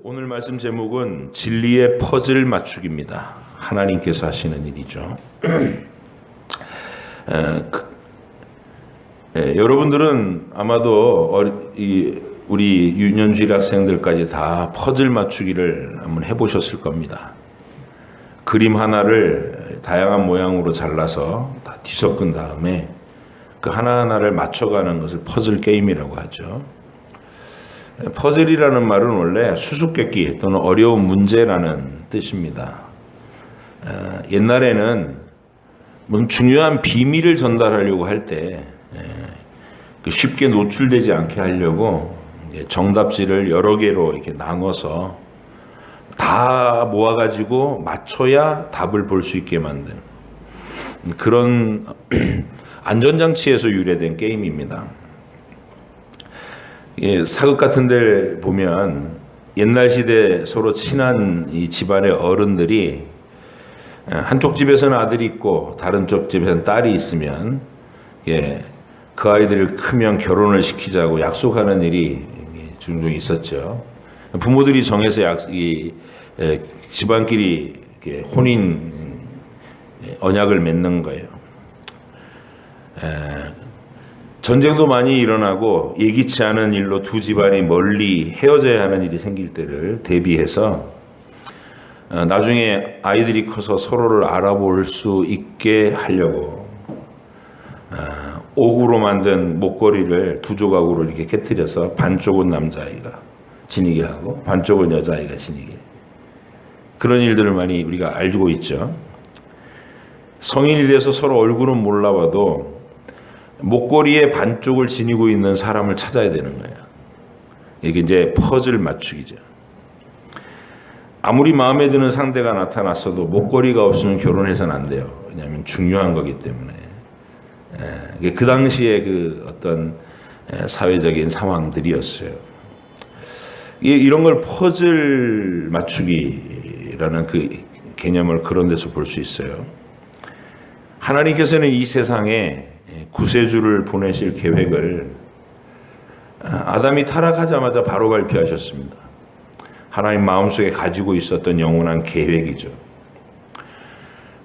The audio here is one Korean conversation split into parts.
오늘 말씀 제목은 진리의 퍼즐 맞추기입니다. 하나님께서 하시는 일이죠. 여러분들은 아마도 우리 유년주일 학생들까지 다 퍼즐 맞추기를 한번 해보셨을 겁니다. 그림 하나를 다양한 모양으로 잘라서 다 뒤섞은 다음에 그 하나하나를 맞춰가는 것을 퍼즐 게임이라고 하죠. 퍼즐이라는 말은 원래 수수께끼 또는 어려운 문제라는 뜻입니다. 옛날에는 중요한 비밀을 전달하려고 할 때 쉽게 노출되지 않게 하려고 정답지를 여러 개로 이렇게 나눠서 다 모아가지고 맞춰야 답을 볼 수 있게 만든 그런 안전장치에서 유래된 게임입니다. 사극 같은 데 보면 옛날 시대 서로 친한 이 집안의 어른들이 한쪽 집에서는 아들이 있고 다른 쪽 집에서는 딸이 있으면 그 아이들을 크면 결혼을 시키자고 약속하는 일이 종종 있었죠. 부모들이 정해서 집안끼리 혼인 언약을 맺는 거예요. 전쟁도 많이 일어나고 예기치 않은 일로 두 집안이 멀리 헤어져야 하는 일이 생길 때를 대비해서 나중에 아이들이 커서 서로를 알아볼 수 있게 하려고 옥으로 만든 목걸이를 두 조각으로 이렇게 깨트려서 반쪽은 남자아이가 지니게 하고 반쪽은 여자아이가 지니게, 그런 일들을 많이 우리가 알고 있죠. 성인이 돼서 서로 얼굴은 몰라봐도 목걸이의 반쪽을 지니고 있는 사람을 찾아야 되는 거예요. 이게 이제 퍼즐 맞추기죠. 아무리 마음에 드는 상대가 나타났어도 목걸이가 없으면 결혼해서는 안 돼요. 왜냐하면 중요한 거기 때문에. 그 당시에 그 어떤 사회적인 상황들이었어요. 이런 걸 퍼즐 맞추기라는 그 개념을 그런 데서 볼 수 있어요. 하나님께서는 이 세상에 구세주를 보내실 계획을 아담이 타락하자마자 바로 발표하셨습니다. 하나님 마음속에 가지고 있었던 영원한 계획이죠.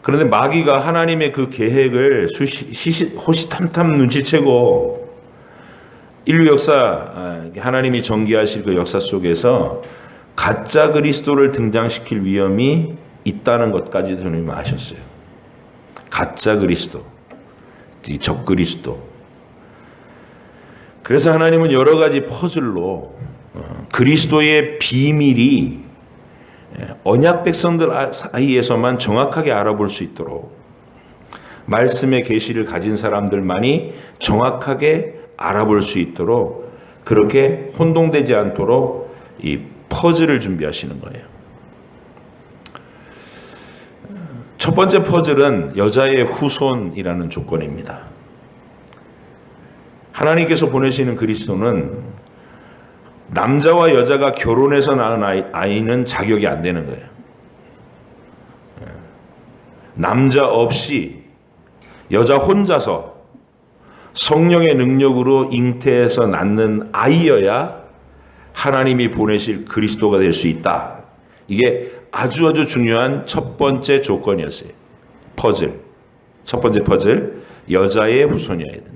그런데 마귀가 하나님의 그 계획을 호시탐탐 눈치채고 인류 역사, 하나님이 전개하실 그 역사 속에서 가짜 그리스도를 등장시킬 위험이 있다는 것까지도 주님은 아셨어요. 가짜 그리스도, 적그리스도. 그래서 하나님은 여러 가지 퍼즐로 그리스도의 비밀이 언약 백성들 사이에서만 정확하게 알아볼 수 있도록, 말씀의 계시를 가진 사람들만이 정확하게 알아볼 수 있도록 그렇게 혼동되지 않도록 이 퍼즐을 준비하시는 거예요. 첫 번째 퍼즐은 여자의 후손이라는 조건입니다. 하나님께서 보내시는 그리스도는 남자와 여자가 결혼해서 낳은 아이는 자격이 안 되는 거예요. 남자 없이 여자 혼자서 성령의 능력으로 잉태해서 낳는 아이여야 하나님이 보내실 그리스도가 될 수 있다. 이게 아주 중요한 첫 번째 조건이었어요. 퍼즐. 첫 번째 퍼즐, 여자의 후손이어야 된다.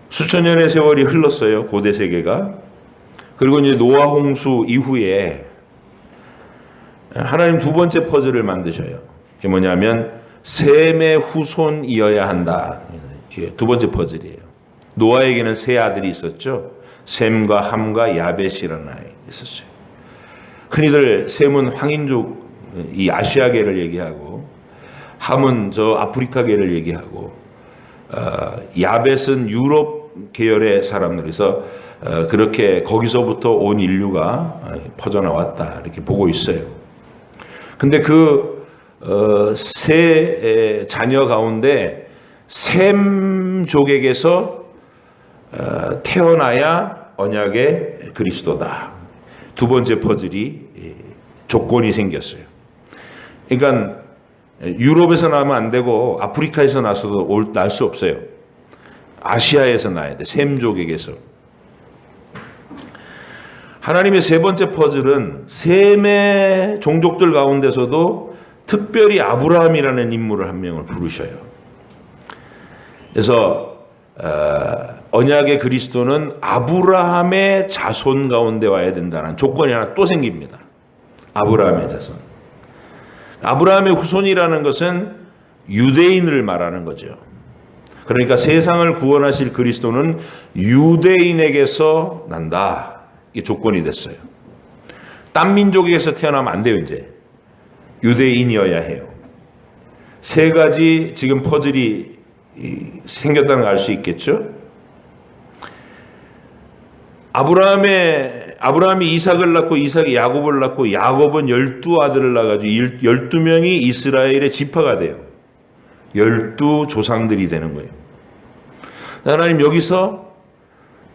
수천 년의 세월이 흘렀어요. 고대 세계가. 그리고 이제 노아 홍수 이후에 하나님 두 번째 퍼즐을 만드셔요. 이게 뭐냐면 셈의 후손이어야 한다. 이게 두 번째 퍼즐이에요. 노아에게는 세 아들이 있었죠. 셈과 함과 야벳이라는 아이 있었어요. 흔히들 셈은 황인족, 이 아시아계를 얘기하고, 함은 저 아프리카계를 얘기하고, 야벳은 유럽 계열의 사람들에서 그렇게 거기서부터 온 인류가 퍼져나왔다 이렇게 보고 있어요. 근데 그 세 자녀 가운데 셈족에게서 태어나야 언약의 그리스도다. 두 번째 퍼즐이 조건이 생겼어요. 그러니까 유럽에서 나면 안 되고 아프리카에서 나서도 날 수 없어요. 아시아에서 나야 돼. 셈족에게서. 하나님의 세 번째 퍼즐은 셈의 종족들 가운데서도 특별히 아브라함이라는 인물을 한 명을 부르셔요. 그래서 언약의 그리스도는 아브라함의 자손 가운데 와야 된다는 조건이 하나 또 생깁니다. 아브라함의 자손. 아브라함의 후손이라는 것은 유대인을 말하는 거죠. 그러니까 세상을 구원하실 그리스도는 유대인에게서 난다. 이게 조건이 됐어요. 딴 민족에게서 태어나면 안 돼요, 이제. 유대인이어야 해요. 세 가지 지금 퍼즐이 생겼다는 걸 알 수 있겠죠? 아브라함이 이삭을 낳고 이삭이 야곱을 낳고 야곱은 12아들을 낳아가지고 12명이 이스라엘의 지파가 돼요. 12조상들이 되는 거예요. 하나님 여기서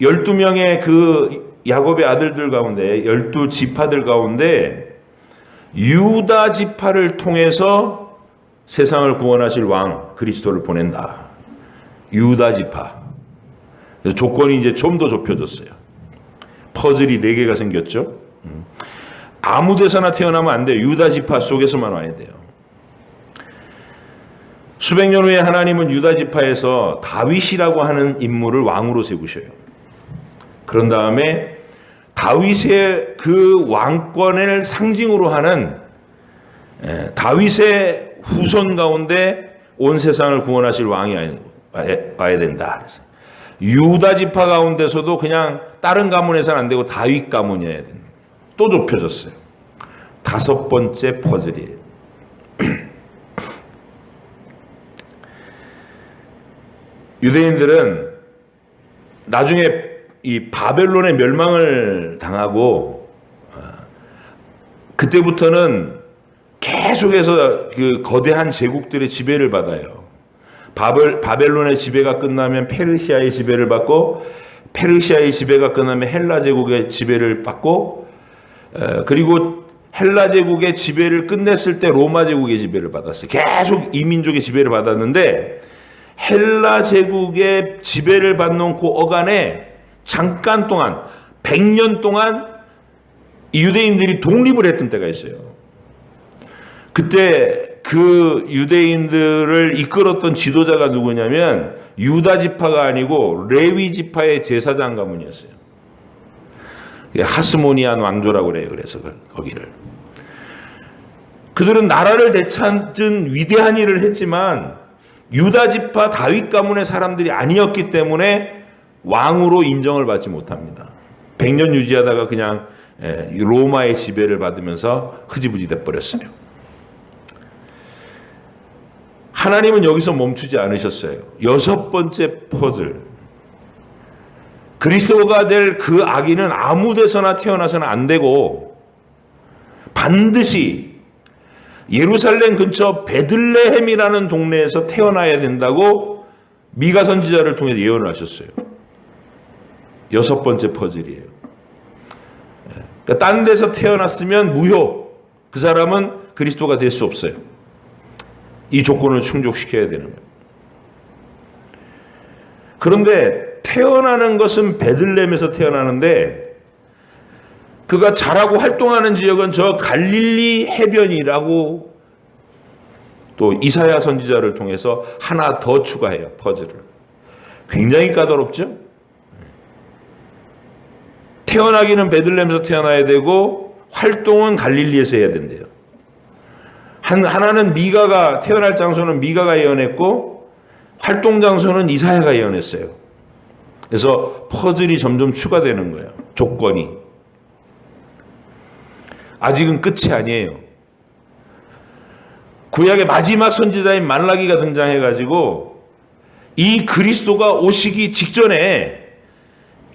12명의 그 야곱의 아들들 가운데 12지파들 가운데 유다 지파를 통해서 세상을 구원하실 왕 그리스도를 보낸다. 유다 지파. 그래서 조건이 이제 좀 더 좁혀졌어요. 퍼즐이 4개가 생겼죠. 아무 데서나 태어나면 안 돼요. 유다 지파 속에서만 와야 돼요. 수백 년 후에 하나님은 유다 지파에서 다윗이라고 하는 인물을 왕으로 세우셔요. 그런 다음에 다윗의 그 왕권을 상징으로 하는 다윗의 후손 가운데 온 세상을 구원하실 왕이 와야 된다. 그래서 유다 지파 가운데서도 그냥 다른 가문에서는 안 되고 다윗 가문이어야 된다. 또 좁혀졌어요. 5번째 퍼즐이에요. 유대인들은 나중에 이 바벨론의 멸망을 당하고 그때부터는 계속해서 그 거대한 제국들의 지배를 받아요. 바벨론의 지배가 끝나면 페르시아의 지배를 받고 페르시아의 지배가 끝나면 헬라 제국의 지배를 받고 그리고 헬라 제국의 지배를 끝냈을 때 로마 제국의 지배를 받았어요. 계속 이민족의 지배를 받았는데 헬라 제국의 지배를 받는 그 어간에 잠깐 동안 100년 동안 유대인들이 독립을 했던 때가 있어요. 그때 그 유대인들을 이끌었던 지도자가 누구냐면 유다 지파가 아니고 레위 지파의 제사장 가문이었어요. 하스모니안 왕조라고 그래요. 그래서 거기를 그들은 나라를 되찾은 위대한 일을 했지만 유다 지파 다윗 가문의 사람들이 아니었기 때문에 왕으로 인정을 받지 못합니다. 100년 유지하다가 그냥 로마의 지배를 받으면서 흐지부지 돼버렸어요. 하나님은 여기서 멈추지 않으셨어요. 6번째 퍼즐. 그리스도가 될 그 아기는 아무 데서나 태어나서는 안 되고 반드시 예루살렘 근처 베들레헴이라는 동네에서 태어나야 된다고 미가 선지자를 통해 예언을 하셨어요. 6번째 퍼즐이에요. 그러니까 딴 데서 태어났으면 무효. 그 사람은 그리스도가 될 수 없어요. 이 조건을 충족시켜야 되는 거예요. 그런데 태어나는 것은 베들레헴에서 태어나는데 그가 자라고 활동하는 지역은 저 갈릴리 해변이라고 또 이사야 선지자를 통해서 하나 더 추가해요. 퍼즐을. 굉장히 까다롭죠? 태어나기는 베들레헴에서 태어나야 되고 활동은 갈릴리에서 해야 된대요. 하나는 미가가 태어날 장소는 미가가 예언했고 활동 장소는 이사야가 예언했어요. 그래서 퍼즐이 점점 추가되는 거예요. 조건이. 아직은 끝이 아니에요. 구약의 마지막 선지자인 말라기가 등장해가지고 이 그리스도가 오시기 직전에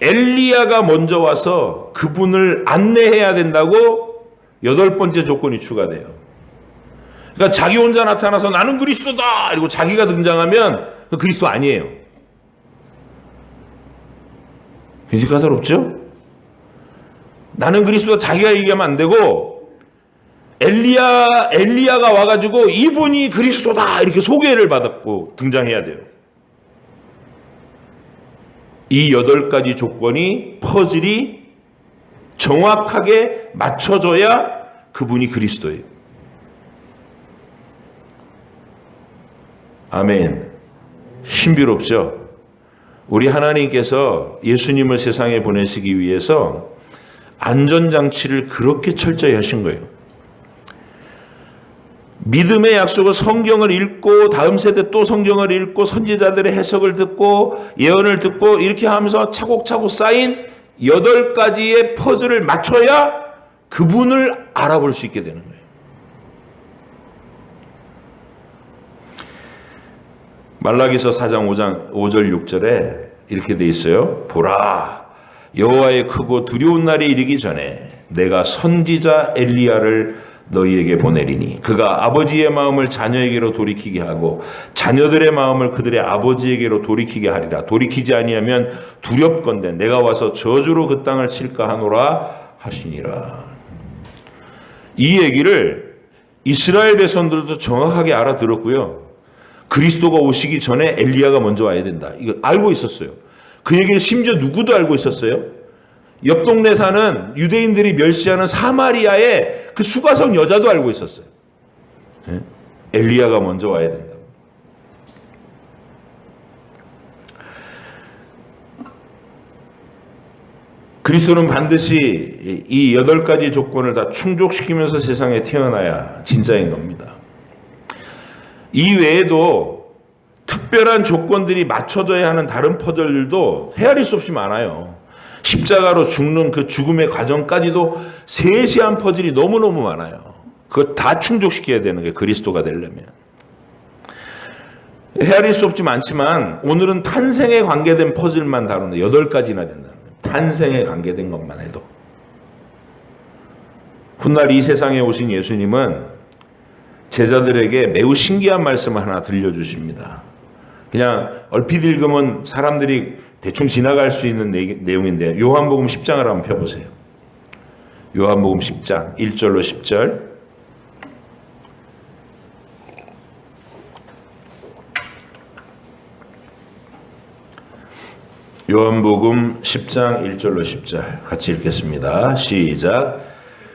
엘리야가 먼저 와서 그분을 안내해야 된다고 8번째 조건이 추가돼요. 그러니까 자기 혼자 나타나서 나는 그리스도다! 그리고 자기가 등장하면 그 그리스도 아니에요. 굉장히 까다롭죠? 나는 그리스도다 자기가 얘기하면 안 되고 엘리야가 와가지고 이분이 그리스도다! 이렇게 소개를 받았고 등장해야 돼요. 이 8가지 조건이 퍼즐이 정확하게 맞춰줘야 그분이 그리스도예요. 아멘. 신비롭죠? 우리 하나님께서 예수님을 세상에 보내시기 위해서 안전장치를 그렇게 철저히 하신 거예요. 믿음의 약속을 성경을 읽고 다음 세대 또 성경을 읽고 선지자들의 해석을 듣고 예언을 듣고 이렇게 하면서 차곡차곡 쌓인 8가지의 퍼즐을 맞춰야 그분을 알아볼 수 있게 되는 거예요. 말라기서 4장 5절 6절에 이렇게 돼 있어요. 보라, 여호와의 크고 두려운 날이 이르기 전에 내가 선지자 엘리야를 너희에게 보내리니 그가 아버지의 마음을 자녀에게로 돌이키게 하고 자녀들의 마음을 그들의 아버지에게로 돌이키게 하리라. 돌이키지 아니하면 두렵건대 내가 와서 저주로 그 땅을 칠까 하노라 하시니라. 이 얘기를 이스라엘 백성들도 정확하게 알아들었고요. 그리스도가 오시기 전에 엘리야가 먼저 와야 된다. 이거 알고 있었어요. 그 얘기를 심지어 누구도 알고 있었어요. 옆 동네 사는 유대인들이 멸시하는 사마리아의 그 수가성 여자도 알고 있었어요. 네? 엘리야가 먼저 와야 된다고. 그리스도는 반드시 이 8가지 조건을 다 충족시키면서 세상에 태어나야 진짜인 겁니다. 이 외에도 특별한 조건들이 맞춰져야 하는 다른 퍼즐들도 헤아릴 수 없이 많아요. 십자가로 죽는 그 죽음의 과정까지도 세세한 퍼즐이 너무너무 많아요. 그거 다 충족시켜야 되는 게 그리스도가 되려면. 헤아릴 수 없지 많지만 오늘은 탄생에 관계된 퍼즐만 다루는데 8가지나 된다는 거예요. 탄생에 관계된 것만 해도. 훗날 이 세상에 오신 예수님은 제자들에게 매우 신기한 말씀을 하나 들려주십니다. 그냥 얼핏 읽으면 사람들이 대충 지나갈 수 있는 내용인데 요한복음 10장을 한번 펴보세요. 요한복음 10장 1절로 10절. 요한복음 10장 1절로 10절 같이 읽겠습니다. 시작.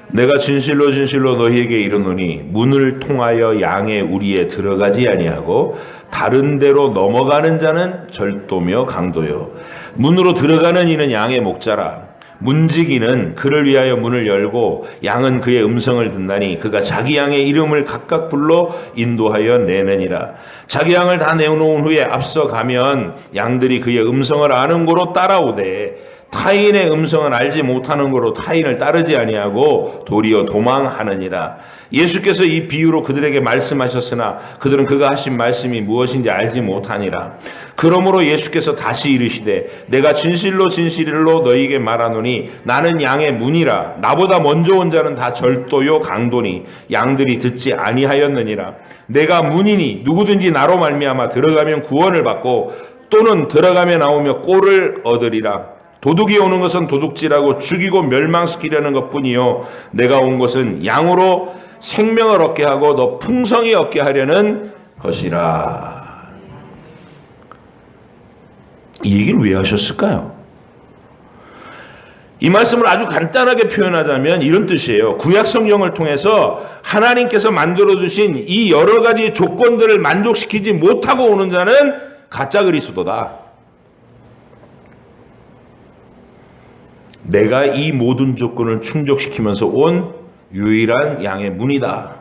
내가 진실로 진실로 너희에게 이르노니 문을 통하여 양의 우리에 들어가지 아니하고 다른 데로 넘어가는 자는 절도며 강도요 문으로 들어가는 이는 양의 목자라. 문지기는 그를 위하여 문을 열고 양은 그의 음성을 듣나니 그가 자기 양의 이름을 각각 불러 인도하여 내느니라. 자기 양을 다 내어놓은 후에 앞서 가면 양들이 그의 음성을 아는 고로 따라오되 타인의 음성은 알지 못하는 거로 타인을 따르지 아니하고 도리어 도망하느니라. 예수께서 이 비유로 그들에게 말씀하셨으나 그들은 그가 하신 말씀이 무엇인지 알지 못하니라. 그러므로 예수께서 다시 이르시되 내가 진실로 진실로 너희에게 말하노니 나는 양의 문이라. 나보다 먼저 온 자는 다 절도요 강도니 양들이 듣지 아니하였느니라. 내가 문이니 누구든지 나로 말미암아 들어가면 구원을 받고 또는 들어가며 나오며 꼴을 얻으리라. 도둑이 오는 것은 도둑질하고 죽이고 멸망시키려는 것뿐이요 내가 온 것은 양으로 생명을 얻게 하고 더 풍성히 얻게 하려는 것이라. 이 얘기를 왜 하셨을까요? 이 말씀을 아주 간단하게 표현하자면 이런 뜻이에요. 구약 성경을 통해서 하나님께서 만들어 두신 이 여러 가지 조건들을 만족시키지 못하고 오는 자는 가짜 그리스도다. 내가 이 모든 조건을 충족시키면서 온 유일한 양의 문이다.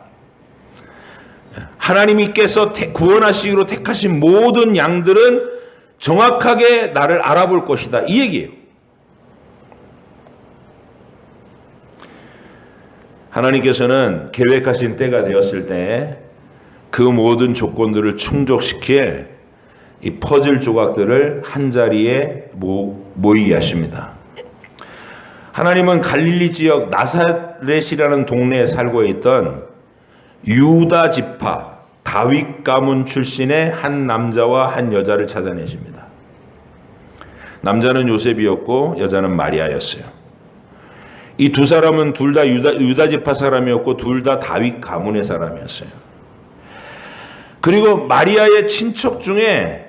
하나님께서 구원하시기로 택하신 모든 양들은 정확하게 나를 알아볼 것이다. 이 얘기예요. 하나님께서는 계획하신 때가 되었을 때 그 모든 조건들을 충족시킬 이 퍼즐 조각들을 한 자리에 모이게 하십니다. 하나님은 갈릴리 지역 나사렛이라는 동네에 살고 있던 유다 지파 다윗 가문 출신의 한 남자와 한 여자를 찾아내십니다. 남자는 요셉이었고 여자는 마리아였어요. 이 두 사람은 둘 다 유다 지파 사람이었고 둘 다 다윗 가문의 사람이었어요. 그리고 마리아의 친척 중에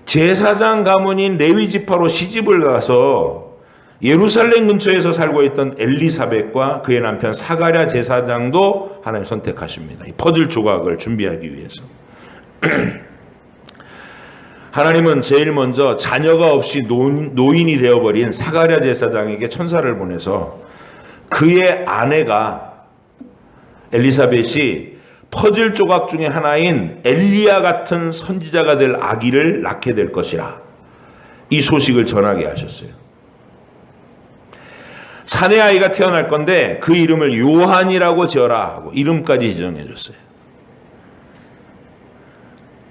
제사장 가문인 레위 지파로 시집을 가서 예루살렘 근처에서 살고 있던 엘리사벳과 그의 남편 사가랴 제사장도 하나님 선택하십니다. 이 퍼즐 조각을 준비하기 위해서. 하나님은 제일 먼저 자녀가 없이 노인이 되어버린 사가랴 제사장에게 천사를 보내서 그의 아내가 엘리사벳이 퍼즐 조각 중에 하나인 엘리야 같은 선지자가 될 아기를 낳게 될 것이라 이 소식을 전하게 하셨어요. 사내 아이가 태어날 건데 그 이름을 요한이라고 지어라 하고 이름까지 지정해 줬어요.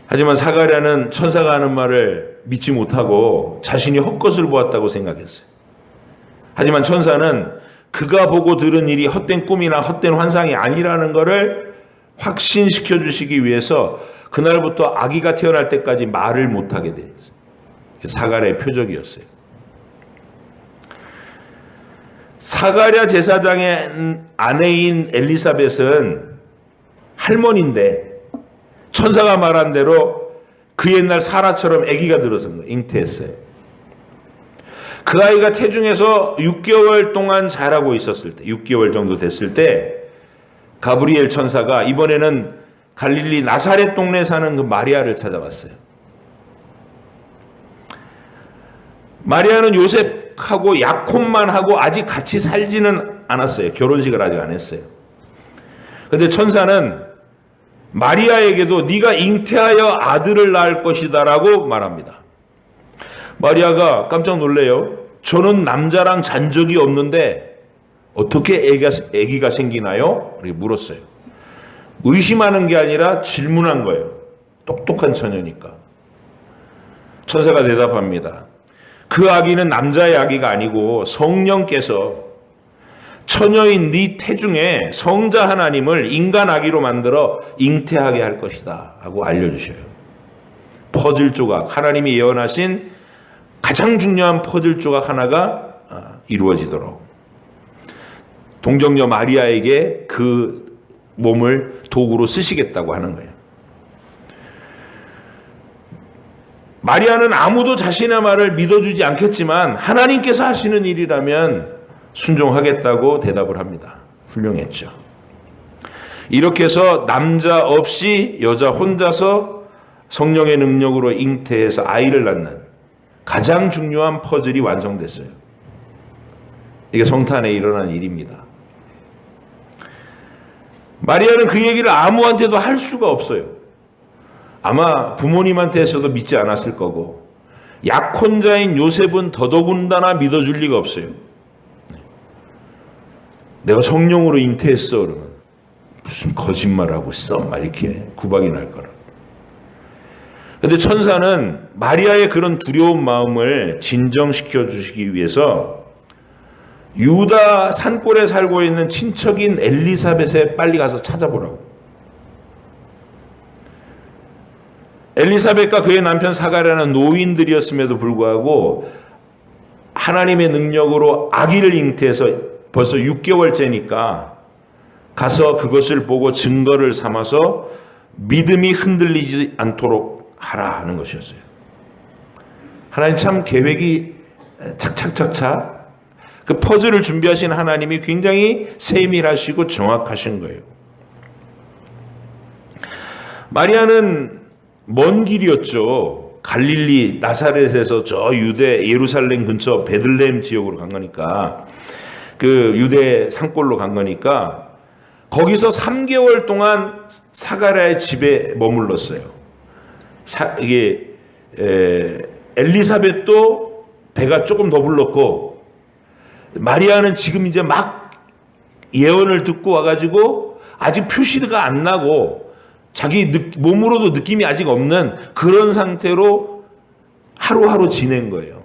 하지만 사가랴는 천사가 하는 말을 믿지 못하고 자신이 헛것을 보았다고 생각했어요. 하지만 천사는 그가 보고 들은 일이 헛된 꿈이나 헛된 환상이 아니라는 것을 확신시켜 주시기 위해서 그날부터 아기가 태어날 때까지 말을 못하게 되었어요. 사가랴의 표적이었어요. 사가랴 제사장의 아내인 엘리사벳은 할머니인데 천사가 말한 대로 그 옛날 사라처럼 아기가 들어선 거예요. 잉태했어요. 그 아이가 태중에서 6개월 동안 자라고 있었을 때, 6개월 정도 됐을 때 가브리엘 천사가 이번에는 갈릴리 나사렛 동네에 사는 그 마리아를 찾아왔어요. 마리아는 요셉하고 약혼만 하고 아직 같이 살지는 않았어요. 결혼식을 아직 안 했어요. 그런데 천사는 마리아에게도 네가 잉태하여 아들을 낳을 것이다 라고 말합니다. 마리아가 깜짝 놀래요. 저는 남자랑 잔 적이 없는데 어떻게 아기가 생기나요? 이렇게 물었어요. 의심하는 게 아니라 질문한 거예요. 똑똑한 처녀니까. 천사가 대답합니다. 그 아기는 남자의 아기가 아니고 성령께서 처녀인 네 태중에 성자 하나님을 인간 아기로 만들어 잉태하게 할 것이다 하고 알려주셔요. 퍼즐 조각, 하나님이 예언하신 가장 중요한 퍼즐 조각 하나가 이루어지도록 동정녀 마리아에게 그 몸을 도구로 쓰시겠다고 하는 거예요. 마리아는 아무도 자신의 말을 믿어주지 않겠지만 하나님께서 하시는 일이라면 순종하겠다고 대답을 합니다. 훌륭했죠. 이렇게 해서 남자 없이 여자 혼자서 성령의 능력으로 잉태해서 아이를 낳는 가장 중요한 퍼즐이 완성됐어요. 이게 성탄에 일어난 일입니다. 마리아는 그 얘기를 아무한테도 할 수가 없어요. 아마 부모님한테 해서도 믿지 않았을 거고 약혼자인 요셉은 더더군다나 믿어줄 리가 없어요. 내가 성령으로 잉태했어 그러면 무슨 거짓말하고 있어 막 이렇게 구박이 날 거라. 그런데 천사는 마리아의 그런 두려운 마음을 진정시켜 주시기 위해서 유다 산골에 살고 있는 친척인 엘리사벳에 빨리 가서 찾아보라고. 엘리사벳과 그의 남편 사가랴는 노인들이었음에도 불구하고 하나님의 능력으로 아기를 잉태해서 벌써 6개월째니까 가서 그것을 보고 증거를 삼아서 믿음이 흔들리지 않도록 하라 하는 것이었어요. 하나님 참 계획이 착착착착 그 퍼즐을 준비하신 하나님이 굉장히 세밀하시고 정확하신 거예요. 마리아는 먼 길이었죠. 갈릴리 나사렛에서 저 유대 예루살렘 근처 베들레헴 지역으로 간 거니까 그 유대 산골로 간 거니까 거기서 3개월 동안 사가랴의 집에 머물렀어요. 이게 엘리사벳도 배가 조금 더 불렀고 마리아는 지금 이제 막 예언을 듣고 와가지고 아직 표시가 안 나고 자기 몸으로도 느낌이 아직 없는 그런 상태로 하루하루 지낸 거예요.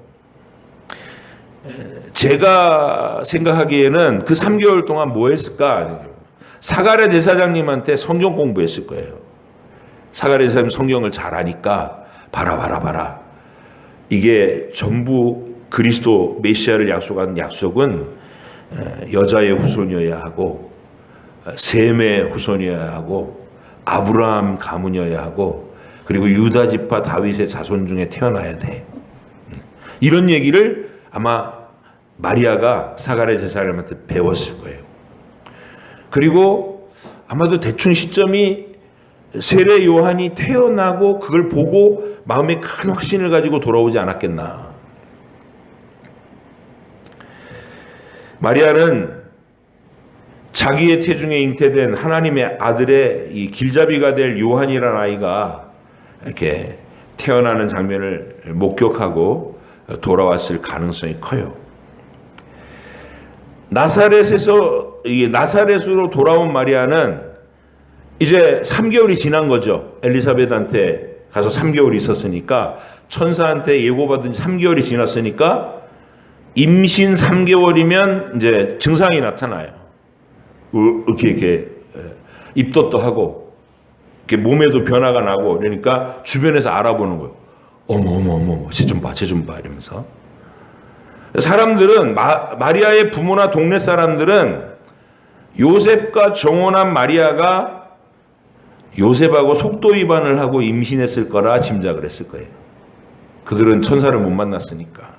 제가 생각하기에는 그 3개월 동안 뭐 했을까? 사가랴 제사장님한테 성경 공부했을 거예요. 사가랴 제사장님 성경을 잘 아니까 봐라. 이게 전부 그리스도 메시아를 약속한 약속은 여자의 후손이어야 하고 셈의 후손이어야 하고 아브라함 가문이어야 하고 그리고 유다 지파 다윗의 자손 중에 태어나야 돼. 이런 얘기를 아마 마리아가 사가랴 제사장한테 배웠을 거예요. 그리고 아마도 대충 시점이 세례 요한이 태어나고 그걸 보고 마음에 큰 확신을 가지고 돌아오지 않았겠나. 마리아는 자기의 태중에 잉태된 하나님의 아들의 이 길잡이가 될 요한이라는 아이가 이렇게 태어나는 장면을 목격하고 돌아왔을 가능성이 커요. 나사렛으로 돌아온 마리아는 이제 3개월이 지난 거죠. 엘리사벳한테 가서 3개월 있었으니까, 천사한테 예고받은 지 3개월이 지났으니까 임신 3개월이면 이제 증상이 나타나요. 이렇게 입덧도 하고 이렇게 몸에도 변화가 나고, 그러니까 주변에서 알아보는 거예요. 어머 쟤 좀 봐 이러면서. 사람들은 마리아의 부모나 동네 사람들은 요셉과 정혼한 마리아가 요셉하고 속도 위반을 하고 임신했을 거라 짐작을 했을 거예요. 그들은 천사를 못 만났으니까.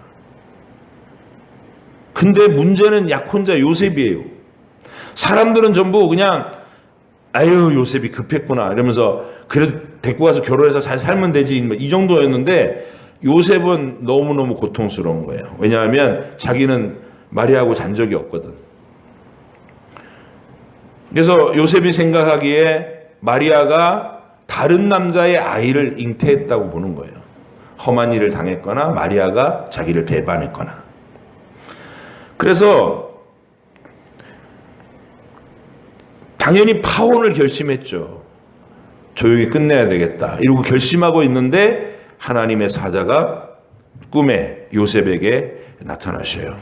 근데 문제는 약혼자 요셉이에요. 사람들은 전부 그냥 아유 요셉이 급했구나 이러면서 그래도 데리고 가서 결혼해서 잘 살면 되지 이 정도였는데, 요셉은 너무너무 고통스러운 거예요. 왜냐하면 자기는 마리아하고 잔 적이 없거든. 그래서 요셉이 생각하기에 마리아가 다른 남자의 아이를 잉태했다고 보는 거예요. 험한 일을 당했거나 마리아가 자기를 배반했거나. 그래서 당연히 파혼을 결심했죠. 조용히 끝내야 되겠다 이러고 결심하고 있는데 하나님의 사자가 꿈에 요셉에게 나타나셔요.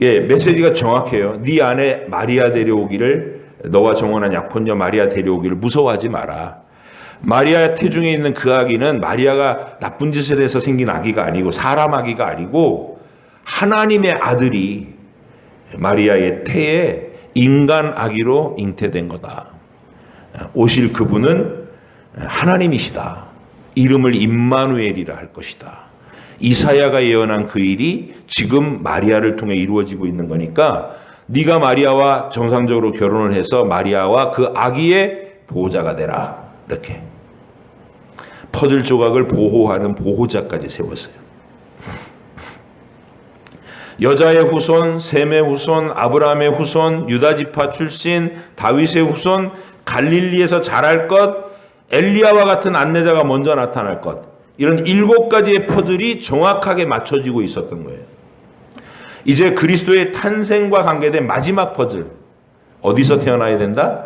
예, 메시지가 정확해요. 네 아내 마리아 데려오기를, 너가 정혼한 약혼녀 마리아 데려오기를 무서워하지 마라. 마리아 태중에 있는 그 아기는 마리아가 나쁜 짓을 해서 생긴 아기가 아니고 사람 아기가 아니고 하나님의 아들이 마리아의 태에 인간 아기로 잉태된 거다. 오실 그분은 하나님이시다. 이름을 임마누엘이라 할 것이다. 이사야가 예언한 그 일이 지금 마리아를 통해 이루어지고 있는 거니까 네가 마리아와 정상적으로 결혼을 해서 마리아와 그 아기의 보호자가 되라. 이렇게 퍼즐 조각을 보호하는 보호자까지 세웠어요. 여자의 후손, 셈의 후손, 아브라함의 후손, 유다 지파 출신, 다윗의 후손, 갈릴리에서 자랄 것, 엘리야와 같은 안내자가 먼저 나타날 것, 이런 7가지의 퍼즐이 정확하게 맞춰지고 있었던 거예요. 이제 그리스도의 탄생과 관계된 마지막 퍼즐, 어디서 태어나야 된다?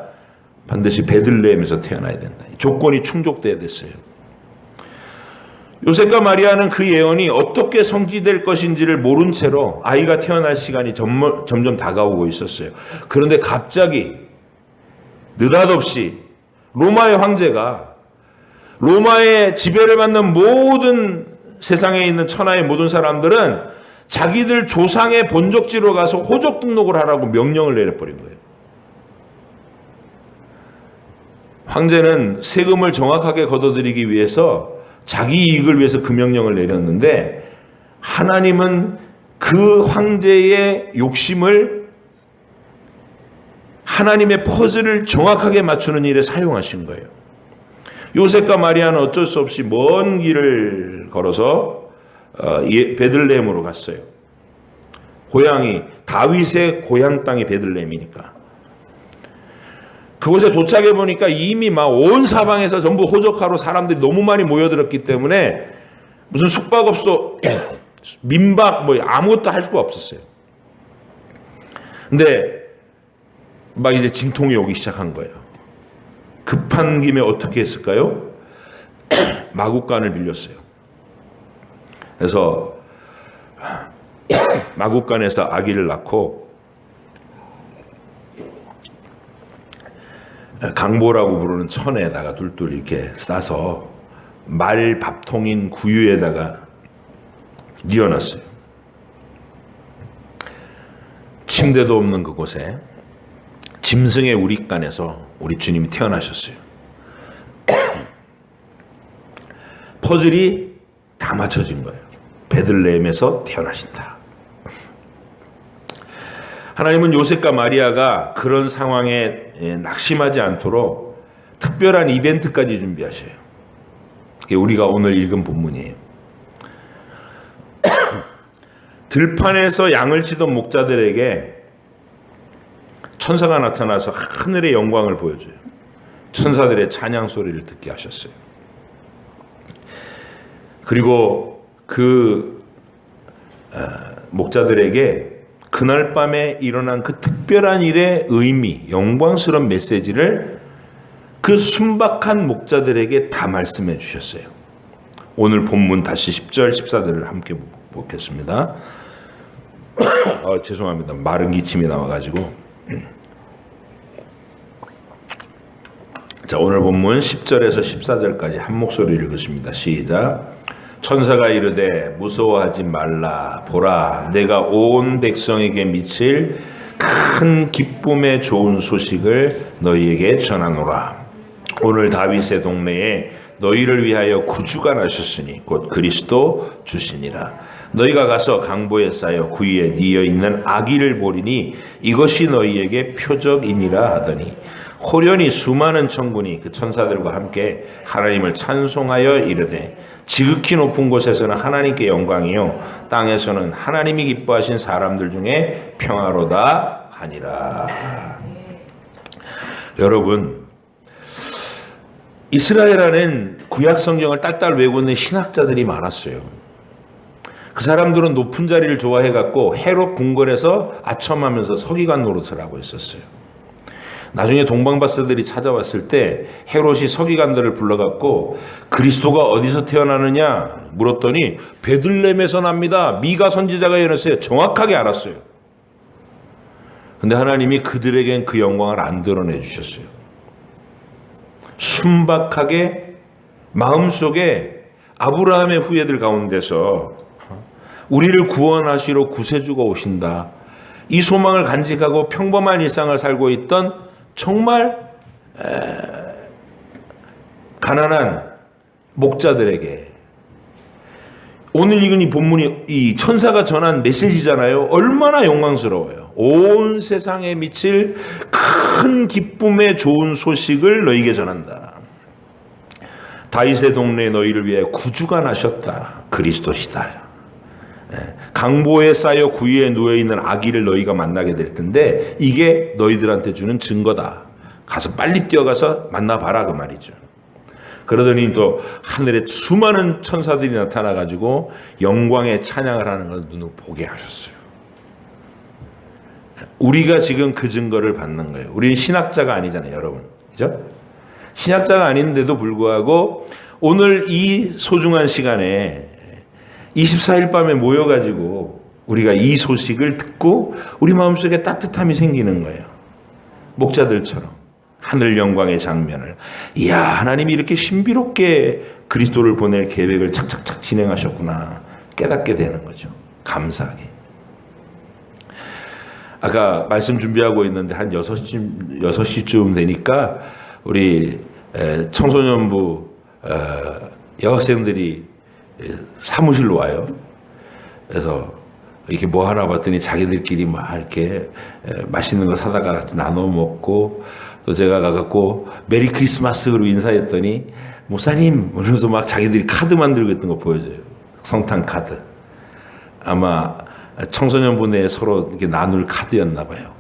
반드시 베들레헴에서 태어나야 된다. 조건이 충족돼야 됐어요. 요셉과 마리아는 그 예언이 어떻게 성취될 것인지를 모른 채로 아이가 태어날 시간이 점점 다가오고 있었어요. 그런데 갑자기 느닷없이 로마의 황제가 로마의 지배를 받는 모든 세상에 있는 천하의 모든 사람들은 자기들 조상의 본적지로 가서 호적 등록을 하라고 명령을 내려버린 거예요. 황제는 세금을 정확하게 걷어들이기 위해서 자기 이익을 위해서 그 명령을 내렸는데, 하나님은 그 황제의 욕심을 하나님의 퍼즐을 정확하게 맞추는 일에 사용하신 거예요. 요셉과 마리아는 어쩔 수 없이 먼 길을 걸어서 베들레헴으로 갔어요. 고향이 다윗의 고향 땅이 베들레헴이니까. 그곳에 도착해 보니까 이미 막 온 사방에서 전부 호적하러 사람들이 너무 많이 모여들었기 때문에 무슨 숙박업소, 민박 뭐 아무것도 할 수가 없었어요. 근데 막 이제 진통이 오기 시작한 거예요. 급한 김에 어떻게 했을까요? 마구간을 빌렸어요. 그래서 마구간에서 아기를 낳고 강보라고 부르는 천에다가 둘둘 이렇게 싸서 말 밥통인 구유에다가 뉘어놨어요. 침대도 없는 그곳에 짐승의 우릿간에서 우리 주님이 태어나셨어요. 퍼즐이 다 맞춰진 거예요. 베들레헴에서 태어나신다. 하나님은 요셉과 마리아가 그런 상황에 낙심하지 않도록 특별한 이벤트까지 준비하셔요. 그게 우리가 오늘 읽은 본문이에요. 들판에서 양을 치던 목자들에게 천사가 나타나서 하늘의 영광을 보여줘요. 천사들의 찬양 소리를 듣게 하셨어요. 그리고 그 목자들에게 그날 밤에 일어난 그 특별한 일의 의미, 영광스러운 메시지를 그 순박한 목자들에게 다 말씀해 주셨어요. 오늘 본문 다시 10절, 14절을 함께 보겠습니다. 죄송합니다. 마른 기침이 나와가지고. 자, 오늘 본문 10절에서 14절까지 한 목소리를 읽으십니다. 시작. 천사가 이르되 무서워하지 말라. 보라, 내가 온 백성에게 미칠 큰 기쁨의 좋은 소식을 너희에게 전하노라. 오늘 다윗의 동네에 너희를 위하여 구주가 나셨으니 곧 그리스도 주시니라. 너희가 가서 강보에 쌓여 구위에 뉘어 있는 아기를 보리니 이것이 너희에게 표적이니라 하더니 호련히 수많은 천군이 그 천사들과 함께 하나님을 찬송하여 이르되 지극히 높은 곳에서는 하나님께 영광이요 땅에서는 하나님이 기뻐하신 사람들 중에 평화로다 하니라. 여러분, 이스라엘 안엔 구약 성경을 딸딸 외우고 있는 신학자들이 많았어요. 그 사람들은 높은 자리를 좋아해갖고 헤롯 궁궐에서 아첨하면서 서기관 노릇을 하고 있었어요. 나중에 동방박사들이 찾아왔을 때 헤롯이 서기관들을 불러갖고 그리스도가 어디서 태어나느냐 물었더니 베들레헴에서 납니다. 미가 선지자가 예언했어요. 정확하게 알았어요. 근데 하나님이 그들에겐 그 영광을 안 드러내 주셨어요. 순박하게 마음속에 아브라함의 후예들 가운데서 우리를 구원하시러 구세주가 오신다. 이 소망을 간직하고 평범한 일상을 살고 있던 정말 가난한 목자들에게 오늘 읽은 이 본문이 이 천사가 전한 메시지잖아요. 얼마나 영광스러워요. 온 세상에 미칠 큰 기쁨의 좋은 소식을 너희에게 전한다. 다윗의 동네에 너희를 위해 구주가 나셨다. 그리스도시다. 강보에 쌓여 구위에 누워있는 아기를 너희가 만나게 될 텐데 이게 너희들한테 주는 증거다. 가서 빨리 뛰어가서 만나봐라 그 말이죠. 그러더니 또 하늘에 수많은 천사들이 나타나가지고 영광의 찬양을 하는 걸 눈으로 보게 하셨어요. 우리가 지금 그 증거를 받는 거예요. 우리는 신학자가 아니잖아요, 여러분. 그죠? 신학자가 아닌데도 불구하고 오늘 이 소중한 시간에 24일 밤에 모여가지고 우리가 이 소식을 듣고 우리 마음속에 따뜻함이 생기는 거예요. 목자들처럼 하늘 영광의 장면을, 이야, 하나님이 이렇게 신비롭게 그리스도를 보낼 계획을 착착착 진행하셨구나 깨닫게 되는 거죠. 감사하게. 아까 말씀 준비하고 있는데 한 6시쯤 되니까 우리 청소년부 여학생들이 사무실로 와요. 그래서 이렇게 뭐 하나 봤더니 자기들끼리 막 이렇게 맛있는 거 사다가 같이 나눠 먹고, 또 제가 가갖고 메리 크리스마스 그러고 인사했더니 목사님 그러면서 막 자기들이 카드 만들고 있던 거 보여줘요. 성탄 카드. 아마 청소년부 내에 서로 이렇게 나눌 카드였나 봐요.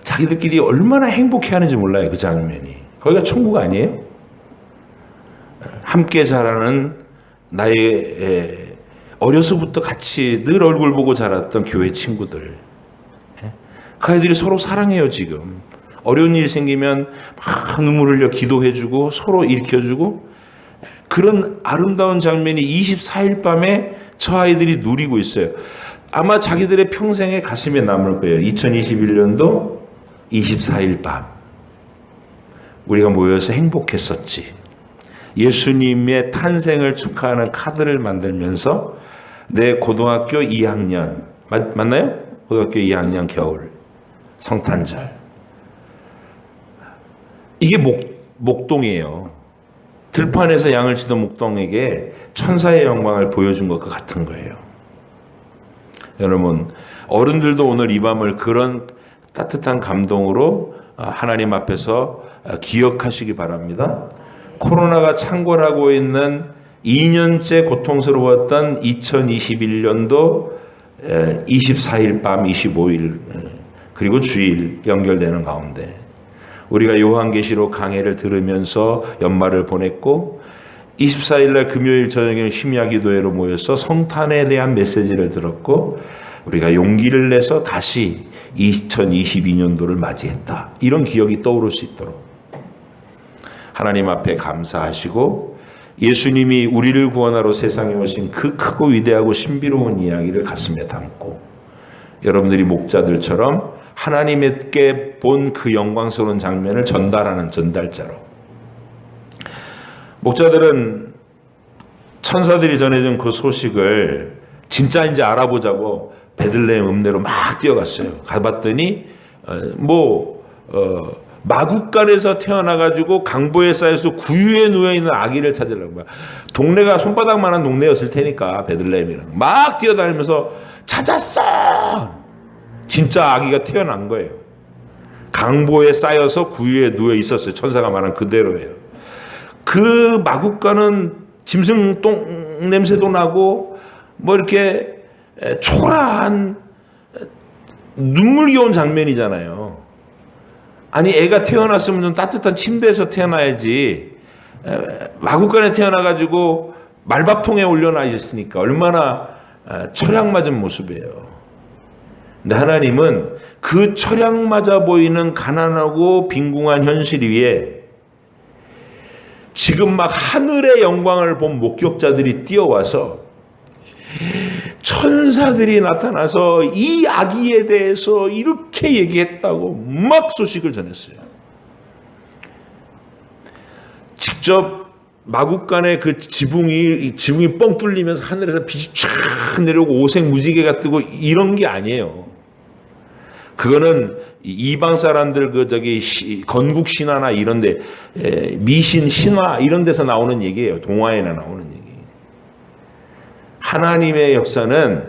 자기들끼리 얼마나 행복해하는지 몰라요. 그 장면이. 거기가 천국 아니에요? 함께 자라는 나의 어려서부터 같이 늘 얼굴 보고 자랐던 교회 친구들, 그 아이들이 서로 사랑해요. 지금 어려운 일 생기면 막 눈물 흘려 기도해주고 서로 일으켜주고, 그런 아름다운 장면이 24일 밤에 저 아이들이 누리고 있어요. 아마 자기들의 평생에 가슴에 남을 거예요. 2021년도 24일 밤 우리가 모여서 행복했었지. 예수님의 탄생을 축하하는 카드를 만들면서 내 고등학교 2학년, 맞나요? 고등학교 2학년 겨울 성탄절. 이게 목동이에요. 들판에서 양을 치던 목동에게 천사의 영광을 보여준 것과 같은 거예요. 여러분, 어른들도 오늘 이 밤을 그런 따뜻한 감동으로 하나님 앞에서 기억하시기 바랍니다. 코로나가 창궐하고 있는 2년째 고통스러웠던 2021년도 24일 밤 25일 그리고 주일 연결되는 가운데 우리가 요한계시록 강해를 들으면서 연말을 보냈고 24일 날 금요일 저녁에 심야 기도회로 모여서 성탄에 대한 메시지를 들었고 우리가 용기를 내서 다시 2022년도를 맞이했다. 이런 기억이 떠오를 수 있도록 하나님 앞에 감사하시고 예수님이 우리를 구원하러 세상에 오신 그 크고 위대하고 신비로운 이야기를 가슴에 담고 여러분들이 목자들처럼 하나님께 본 그 영광스러운 장면을 전달하는 전달자로 목자들은 천사들이 전해준 그 소식을 진짜인지 알아보자고 베들레헴 읍내로 막 뛰어갔어요. 가봤더니 마구간에서 태어나가지고 강보에 쌓여서 구유에 누워있는 아기를 찾으려는 거야. 동네가 손바닥만한 동네였을 테니까 베들레헴이랑 막 뛰어다니면서 찾았어. 진짜 아기가 태어난 거예요. 강보에 쌓여서 구유에 누워 있었어요. 천사가 말한 그대로예요. 그 마구간은 짐승 똥 냄새도 나고 이렇게 초라한 눈물겨운 장면이잖아요. 아니 애가 태어났으면 좀 따뜻한 침대에서 태어나야지 마구간에 태어나가지고 말밥통에 올려놔 있으니까 얼마나 철양맞은 모습이에요. 근데 하나님은 그 철양맞아 보이는 가난하고 빈궁한 현실 위에 지금 막 하늘의 영광을 본 목격자들이 뛰어와서 천사들이 나타나서 이 아기에 대해서 이렇게 얘기했다고 막 소식을 전했어요. 직접 마구간에 그 지붕이 뻥 뚫리면서 하늘에서 빛이 쫙 내려오고 오색무지개가 뜨고 이런 게 아니에요. 그거는 이방 사람들 건국 신화나 이런데 미신 신화 이런 데서 나오는 얘기예요. 동화에나 나오는 얘기. 하나님의 역사는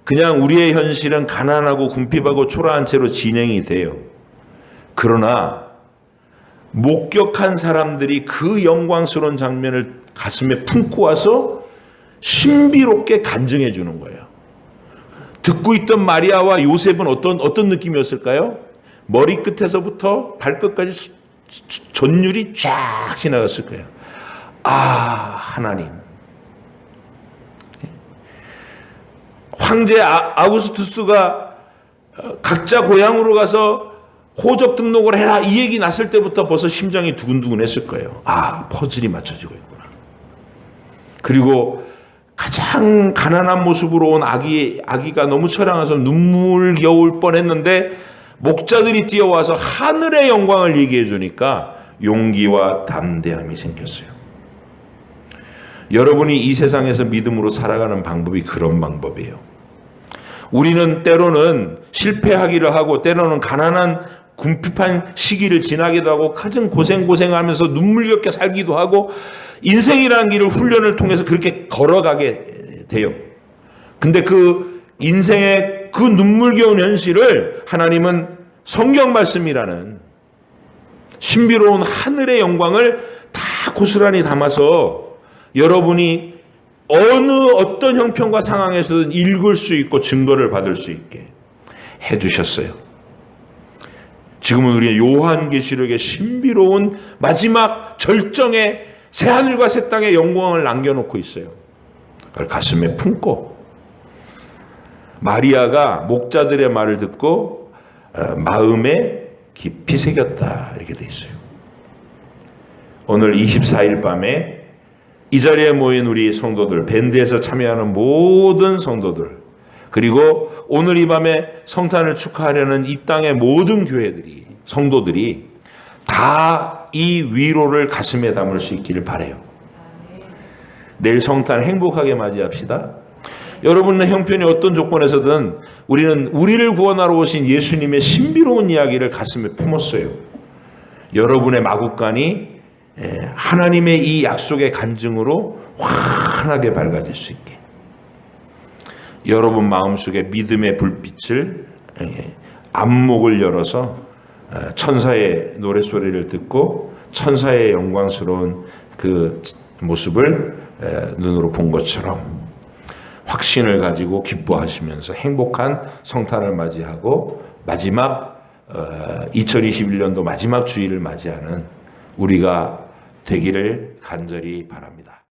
그냥 우리의 현실은 가난하고 궁핍하고 초라한 채로 진행이 돼요. 그러나 목격한 사람들이 그 영광스러운 장면을 가슴에 품고 와서 신비롭게 간증해 주는 거예요. 듣고 있던 마리아와 요셉은 어떤 느낌이었을까요? 머리끝에서부터 발끝까지 전율이 쫙 지나갔을 거예요. 하나님. 황제 아우구스투스가 각자 고향으로 가서 호적 등록을 해라 이 얘기 났을 때부터 벌써 심장이 두근두근 했을 거예요. 퍼즐이 맞춰지고 있구나. 그리고 가장 가난한 모습으로 온 아기가 너무 처량해서 눈물겨울 뻔했는데 목자들이 뛰어와서 하늘의 영광을 얘기해 주니까 용기와 담대함이 생겼어요. 여러분이 이 세상에서 믿음으로 살아가는 방법이 그런 방법이에요. 우리는 때로는 실패하기를 하고 때로는 가난한 궁핍한 시기를 지나기도 하고 가진 고생하면서 눈물겹게 살기도 하고 인생이라는 길을 훈련을 통해서 그렇게 걸어가게 돼요. 근데 그 인생의 그 눈물겨운 현실을 하나님은 성경 말씀이라는 신비로운 하늘의 영광을 다 고스란히 담아서 여러분이 어떤 형편과 상황에서든 읽을 수 있고 증거를 받을 수 있게 해주셨어요. 지금은 우리의 요한계시록의 신비로운 마지막 절정의 새하늘과 새 땅의 영광을 남겨놓고 있어요. 그걸 가슴에 품고 마리아가 목자들의 말을 듣고 마음에 깊이 새겼다 이렇게 돼 있어요. 오늘 24일 밤에 이 자리에 모인 우리 성도들, 밴드에서 참여하는 모든 성도들, 그리고 오늘 이 밤에 성탄을 축하하려는 이 땅의 모든 교회들이, 성도들이 다 이 위로를 가슴에 담을 수 있기를 바라요. 내일 성탄 행복하게 맞이합시다. 여러분의 형편이 어떤 조건에서든 우리는 우리를 구원하러 오신 예수님의 신비로운 이야기를 가슴에 품었어요. 여러분의 마구간이 하나님의 이 약속의 간증으로 환하게 밝아질 수 있게. 여러분 마음속에 믿음의 불빛을 안목을 열어서 천사의 노랫소리를 듣고 천사의 영광스러운 그 모습을 눈으로 본 것처럼 확신을 가지고 기뻐하시면서 행복한 성탄을 맞이하고 마지막 2021년도 마지막 주일을 맞이하는 우리가 되기를 간절히 바랍니다.